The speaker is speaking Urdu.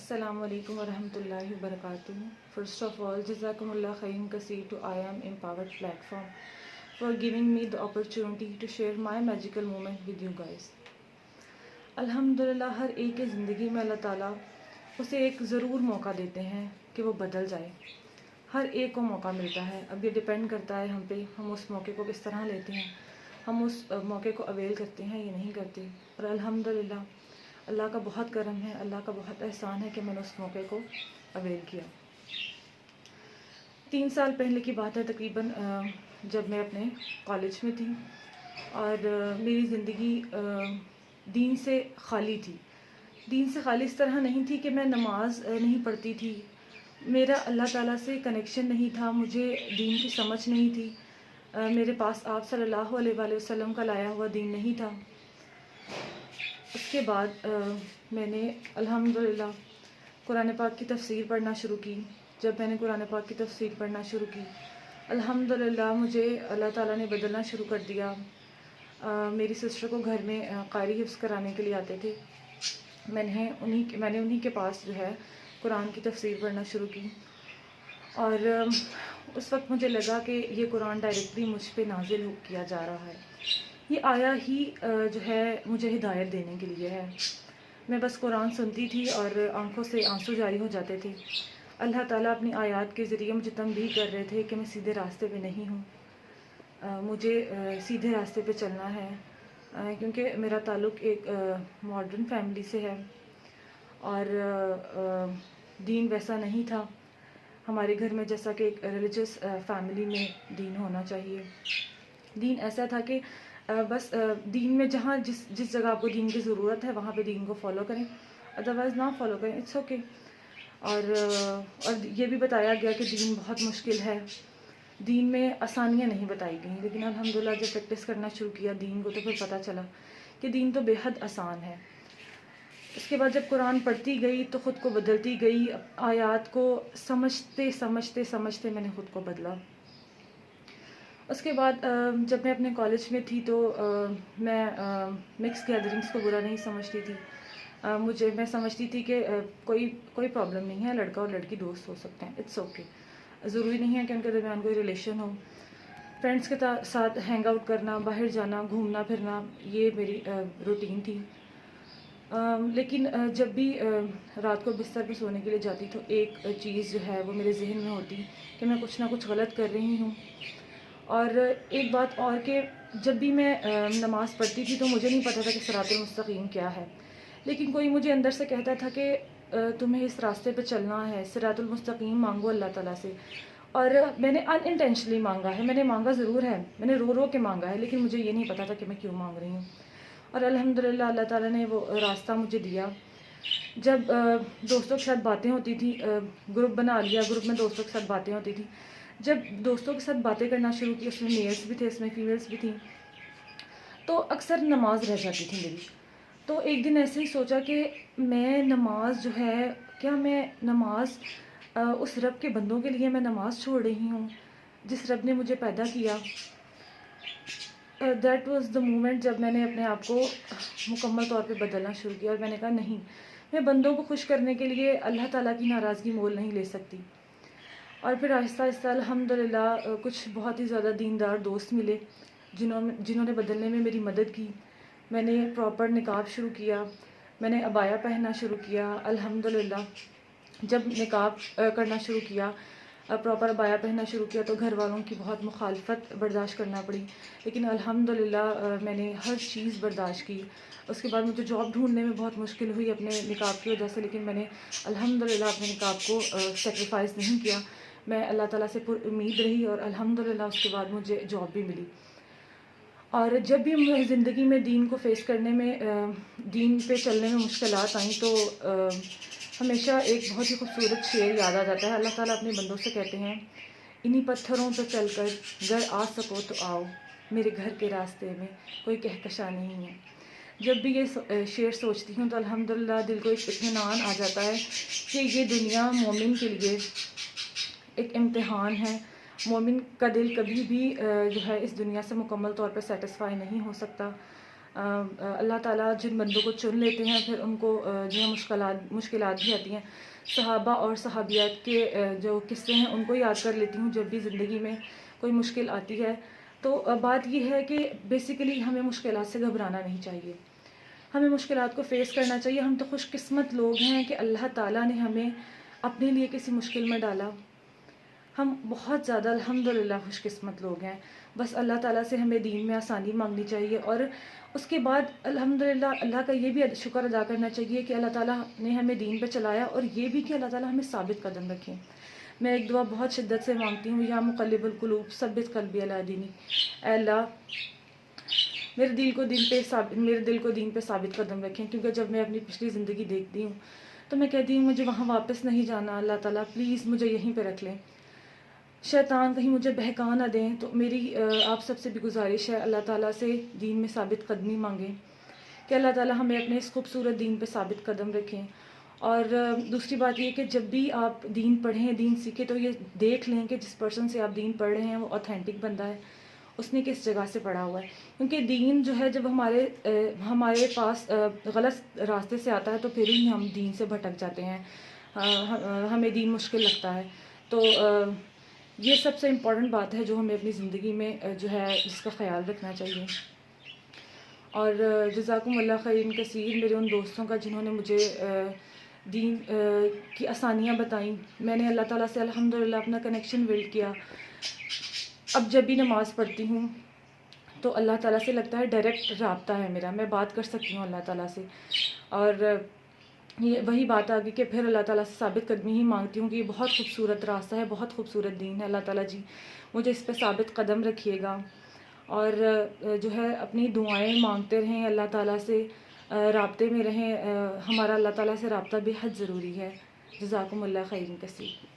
السلام علیکم ورحمۃ اللہ وبرکاتہ. First of all, Jazakumullah khairan kaseer to I Am Empowered platform for giving me the opportunity to share my magical moment with you guys. الحمدللہ ہر ایک کی زندگی میں اللہ تعالیٰ اسے ایک ضرور موقع دیتے ہیں کہ وہ بدل جائے. ہر ایک کو موقع ملتا ہے. اب یہ ڈیپینڈ کرتا ہے ہم پہ، ہم اس موقع کو کس طرح لیتے ہیں، ہم اس موقع کو اویل کرتے ہیں یا نہیں کرتے. اور الحمدللہ اللہ کا بہت کرم ہے، اللہ کا بہت احسان ہے کہ میں نے اس موقع کو اویل کیا. 3 سال پہلے کی بات ہے تقریباً، جب میں اپنے کالج میں تھی اور میری زندگی دین سے خالی تھی. دین سے خالی اس طرح نہیں تھی کہ میں نماز نہیں پڑھتی تھی، میرا اللہ تعالیٰ سے کنیکشن نہیں تھا، مجھے دین کی سمجھ نہیں تھی، میرے پاس آپ صلی اللہ علیہ وآلہ وسلم کا لایا ہوا دین نہیں تھا. اس کے بعد میں نے الحمدللہ قرآن پاک کی تفسیر پڑھنا شروع کی. جب میں نے قرآن پاک کی تفسیر پڑھنا شروع کی، الحمدللہ مجھے اللہ تعالیٰ نے بدلنا شروع کر دیا. میری سسٹر کو گھر میں قاری حفظ کرانے کے لیے آتے تھے. میں نے انہی کے پاس جو ہے قرآن کی تفسیر پڑھنا شروع کی، اور اس وقت مجھے لگا کہ یہ قرآن ڈائریکٹلی مجھ پہ نازل کیا جا رہا ہے. یہ آیا ہی جو ہے مجھے ہدایت دینے کے لیے ہے. میں بس قرآن سنتی تھی اور آنکھوں سے آنسو جاری ہو جاتے تھے. اللہ تعالیٰ اپنی آیات کے ذریعے مجھے تنبیہ کر رہے تھے کہ میں سیدھے راستے پہ نہیں ہوں، مجھے سیدھے راستے پہ چلنا ہے. کیونکہ میرا تعلق ایک ماڈرن فیملی سے ہے اور دین ویسا نہیں تھا ہمارے گھر میں جیسا کہ ایک ریلیجس فیملی میں دین ہونا چاہیے. دین ایسا تھا کہ بس دین میں جہاں جس جگہ آپ کو دین کی ضرورت ہے وہاں پہ دین کو فالو کریں، ادروائز نہ فالو کریں، اٹس اوکے. اور یہ بھی بتایا گیا کہ دین بہت مشکل ہے، دین میں آسانیاں نہیں بتائی گئیں. لیکن الحمدللہ جب پریکٹس کرنا شروع کیا دین کو تو پھر پتہ چلا کہ دین تو بے حد آسان ہے. اس کے بعد جب قرآن پڑھتی گئی تو خود کو بدلتی گئی. آیات کو سمجھتے میں نے خود کو بدلا. اس کے بعد جب میں اپنے کالج میں تھی تو میں مکس گیدرنگس کو برا نہیں سمجھتی تھی. میں سمجھتی تھی کہ کوئی پرابلم نہیں ہے، لڑکا اور لڑکی دوست ہو سکتے ہیں، اٹس اوکے. ضروری نہیں ہے کہ ان کے درمیان کوئی ریلیشن ہو. فرینڈس کے ساتھ ہینگ آؤٹ کرنا، باہر جانا، گھومنا پھرنا، یہ میری روٹین تھی. لیکن جب بھی رات کو بستر پہ سونے کے لیے جاتی تو ایک چیز جو ہے وہ میرے ذہن میں ہوتی کہ میں کچھ نہ کچھ غلط کر رہی ہوں. اور ایک بات اور کہ جب بھی میں نماز پڑھتی تھی تو مجھے نہیں پتہ تھا کہ صراط المستقیم کیا ہے، لیکن کوئی مجھے اندر سے کہتا تھا کہ تمہیں اس راستے پہ چلنا ہے، صراط المستقیم مانگو اللہ تعالیٰ سے. اور میں نے ان انٹینشنلی مانگا ہے، میں نے مانگا ضرور ہے، میں نے رو کے مانگا ہے، لیکن مجھے یہ نہیں پتا تھا کہ میں کیوں مانگ رہی ہوں. اور الحمدللہ اللہ تعالیٰ نے وہ راستہ مجھے دیا. جب دوستوں کے ساتھ باتیں ہوتی تھی، گروپ بنا لیا، گروپ میں دوستوں کے ساتھ باتیں ہوتی تھی. جب دوستوں کے ساتھ باتیں کرنا شروع کی، اس میں میلس بھی تھے، اس میں فیمیلس بھی تھیں، تو اکثر نماز رہ جاتی تھی میری. تو ایک دن ایسے ہی سوچا کہ میں نماز جو ہے، کیا میں نماز اس رب کے بندوں کے لیے میں نماز چھوڑ رہی ہوں جس رب نے مجھے پیدا کیا. دیٹ واز دا مومنٹ جب میں نے اپنے آپ کو مکمل طور پہ بدلنا شروع کیا. اور میں نے کہا نہیں، میں بندوں کو خوش کرنے کے لیے اللہ تعالیٰ کی ناراضگی مول نہیں لے سکتی. اور پھر آہستہ آہستہ الحمدللہ کچھ بہت ہی زیادہ دیندار دوست ملے جنہوں نے بدلنے میں میری مدد کی. میں نے پراپر نقاب شروع کیا، میں نے عبایا پہننا شروع کیا. الحمدللہ جب نقاب کرنا شروع کیا، پراپر عبایا پہننا شروع کیا تو گھر والوں کی بہت مخالفت برداشت کرنا پڑی، لیکن الحمدللہ میں نے ہر چیز برداشت کی. اس کے بعد مجھے جاب ڈھونڈنے میں بہت مشکل ہوئی اپنے نقاب کی وجہ سے، لیکن میں نے الحمدللہ اپنے نقاب کو سیکریفائز نہیں کیا. میں اللہ تعالیٰ سے پر امید رہی اور الحمدللہ اس کے بعد مجھے جاب بھی ملی. اور جب بھی مجھے زندگی میں دین کو فیس کرنے میں، دین پہ چلنے میں مشکلات آئیں تو ہمیشہ ایک بہت ہی خوبصورت شعر یاد آ جاتا ہے. اللہ تعالیٰ اپنے بندوں سے کہتے ہیں، انہی پتھروں پہ چل کر گر آ سکو تو آؤ، میرے گھر کے راستے میں کوئی کہکشاں نہیں ہے. جب بھی یہ شعر سوچتی ہوں تو الحمدللہ دل کو ایک اطمینان آ جاتا ہے کہ یہ دنیا مومن کے لیے ایک امتحان ہے. مومن کا دل کبھی بھی جو ہے اس دنیا سے مکمل طور پر سیٹسفائی نہیں ہو سکتا. اللہ تعالیٰ جن بندوں کو چن لیتے ہیں پھر ان کو جو ہے مشکلات بھی آتی ہیں. صحابہ اور صحابیات کے جو قصے ہیں ان کو یاد کر لیتی ہوں جب بھی زندگی میں کوئی مشکل آتی ہے. تو بات یہ ہے کہ بیسیکلی ہمیں مشکلات سے گھبرانا نہیں چاہیے، ہمیں مشکلات کو فیس کرنا چاہیے. ہم تو خوش قسمت لوگ ہیں کہ اللہ تعالیٰ نے ہمیں اپنے لیے کسی مشکل میں ڈالا. ہم بہت زیادہ الحمدللہ خوش قسمت لوگ ہیں. بس اللہ تعالیٰ سے ہمیں دین میں آسانی مانگنی چاہیے، اور اس کے بعد الحمدللہ اللہ کا یہ بھی شکر ادا کرنا چاہیے کہ اللہ تعالیٰ نے ہمیں دین پہ چلایا، اور یہ بھی کہ اللہ تعالیٰ ہمیں ثابت قدم رکھیں. میں ایک دعا بہت شدت سے مانگتی ہوں، یا مقلب القلوب ثبت قلبی علی دینک. اے اللہ میرے دل کو دین پہ ثابت قدم رکھیں، کیونکہ جب میں اپنی پچھلی زندگی دیکھتی ہوں تو میں کہتی ہوں مجھے وہاں واپس نہیں جانا. اللہ تعالیٰ پلیز مجھے یہیں پہ رکھ لیں، شیطان کہیں مجھے بہکا نہ دیں. تو میری آپ سب سے بھی گزارش ہے اللہ تعالیٰ سے دین میں ثابت قدمی مانگیں کہ اللہ تعالیٰ ہمیں اپنے اس خوبصورت دین پہ ثابت قدم رکھیں. اور دوسری بات یہ کہ جب بھی آپ دین پڑھیں، دین سیکھیں، تو یہ دیکھ لیں کہ جس پرسن سے آپ دین پڑھ رہے ہیں وہ اوتھینٹک بندہ ہے، اس نے کس جگہ سے پڑھا ہوا ہے. کیونکہ دین جو ہے جب ہمارے پاس غلط راستے سے آتا ہے تو پھر ہی ہم دین سے بھٹک جاتے ہیں، ہمیں دین مشکل لگتا ہے. تو یہ سب سے امپورٹنٹ بات ہے جو ہمیں اپنی زندگی میں جو ہے جس کا خیال رکھنا چاہیے. اور جزاکم اللہ خیر کثیر میرے ان دوستوں کا جنہوں نے مجھے دین کی آسانیاں بتائیں. میں نے اللہ تعالیٰ سے الحمدللہ اپنا کنیکشن بلڈ کیا. اب جب بھی نماز پڑھتی ہوں تو اللہ تعالیٰ سے لگتا ہے ڈائریکٹ رابطہ ہے میرا، میں بات کر سکتی ہوں اللہ تعالیٰ سے. اور یہ وہی بات آ گئی کہ پھر اللہ تعالیٰ سے ثابت قدمی ہی مانگتی ہوں کہ یہ بہت خوبصورت راستہ ہے، بہت خوبصورت دین ہے. اللہ تعالیٰ جی مجھے اس پہ ثابت قدم رکھیے گا، اور جو ہے اپنی دعائیں مانگتے رہیں، اللہ تعالیٰ سے رابطے میں رہیں. ہمارا اللہ تعالیٰ سے رابطہ بے حد ضروری ہے. جزاکم اللہ خیر کثیر.